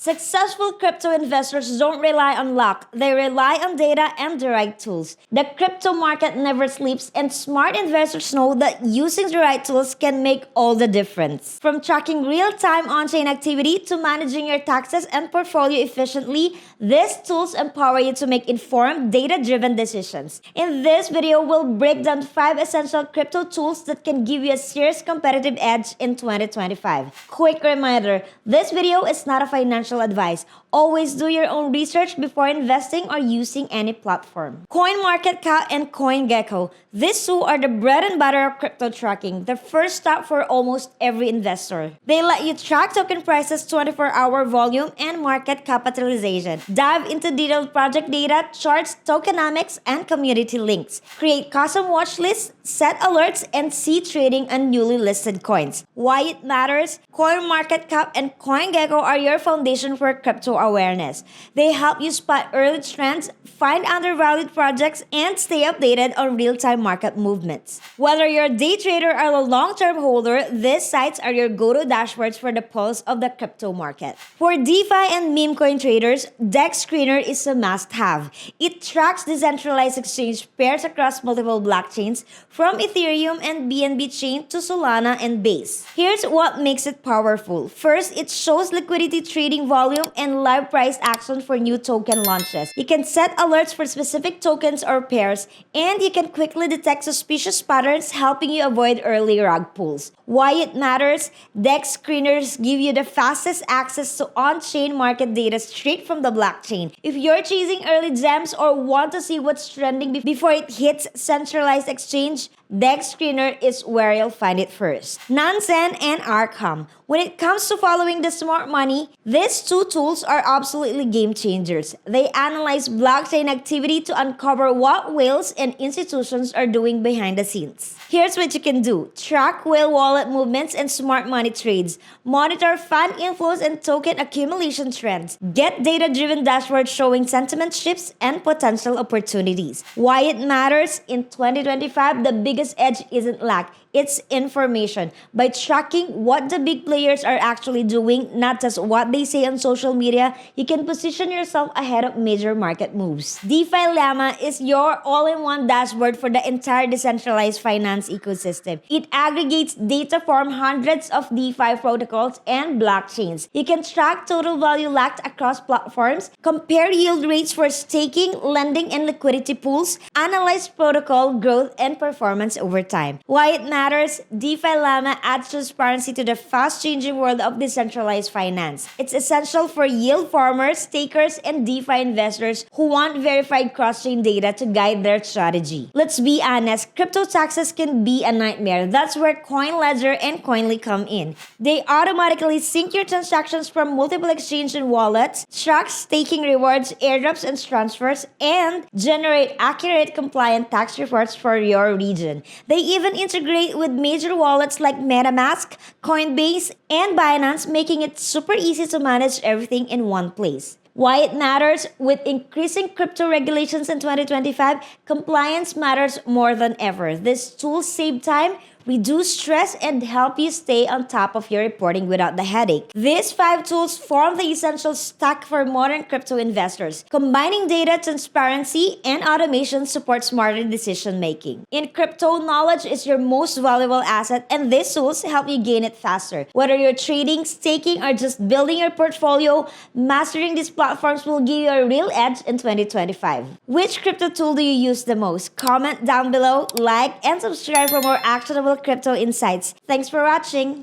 Successful crypto investors don't rely on luck, they rely on data and the right tools. The crypto market never sleeps, and smart investors know that using the right tools can make all the difference. From tracking real-time on-chain activity to managing your taxes and portfolio efficiently, these tools empower you to make informed, data-driven decisions. In this video, we'll break down 5 essential crypto tools that can give you a serious competitive edge in 2025. Quick reminder, this video is not a financial advice. Always do your own research before investing or using any platform. CoinMarketCap and CoinGecko. These two are the bread and butter of crypto tracking, the first stop for almost every investor. They let you track token prices, 24-hour volume, and market capitalization. Dive into detailed project data, charts, tokenomics, and community links. Create custom watch lists, set alerts, and see trading on newly listed coins. Why it matters? CoinMarketCap and CoinGecko are your foundation for crypto awareness. They help you spot early trends, find undervalued projects, and stay updated on real-time market movements. Whether you're a day trader or a long-term holder, these sites are your go-to dashboards for the pulse of the crypto market. For DeFi and meme coin traders, DexScreener is a must-have. It tracks decentralized exchange pairs across multiple blockchains, from Ethereum and BNB chain to Solana and Base. Here's what makes it powerful. First, it shows liquidity, trading volume, and live price action for new token launches. You can set alerts for specific tokens or pairs, and you can quickly detect suspicious patterns, helping you avoid early rug pulls. Why it matters? DexScreeners give you the fastest access to on-chain market data straight from the blockchain. If you're chasing early gems or want to see what's trending before it hits centralized exchange, DexScreener is where you'll find it first. Nansen and Arkham. When it comes to following the smart money, these two tools are absolutely game changers. They analyze blockchain activity to uncover what whales and institutions are doing behind the scenes. Here's what you can do. Track whale wallet movements and smart money trades. Monitor fan inflows and token accumulation trends. Get data-driven dashboards showing sentiment shifts and potential opportunities. Why it matters? In 2025, the biggest edge isn't luck, it's information. By tracking what the big players are actually doing, not just what they say on social media, you can position yourself ahead of major market moves. DeFiLlama is your all-in-one dashboard for the entire decentralized finance ecosystem. It aggregates data from hundreds of DeFi protocols and blockchains. You can track total value locked across platforms, compare yield rates for staking, lending, and liquidity pools, analyze protocol growth and performance over time. Why it matters? DeFiLlama adds transparency to the fast-changing world of decentralized finance. It's essential for yield farmers, stakers, and DeFi investors who want verified cross-chain data to guide their strategy. Let's be honest, crypto taxes can be a nightmare. That's where CoinLedger and Koinly come in. They automatically sync your transactions from multiple exchange and wallets, track staking rewards, airdrops, and transfers, and generate accurate, compliant tax reports for your region. They even integrate with major wallets like MetaMask, Coinbase, and Binance, making it super easy to manage everything in one place. Why it matters? With increasing crypto regulations in 2025, compliance matters more than ever. These tools save time, reduce stress, and help you stay on top of your reporting without the headache. These 5 tools form the essential stack for modern crypto investors. Combining data, transparency, and automation supports smarter decision making. In crypto, knowledge is your most valuable asset, and these tools help you gain it faster. Whether you're trading, staking, or just building your portfolio, mastering these platforms will give you a real edge in 2025. Which crypto tool do you use the most? Comment down below, like, and subscribe for more actionable crypto insights. Thanks for watching.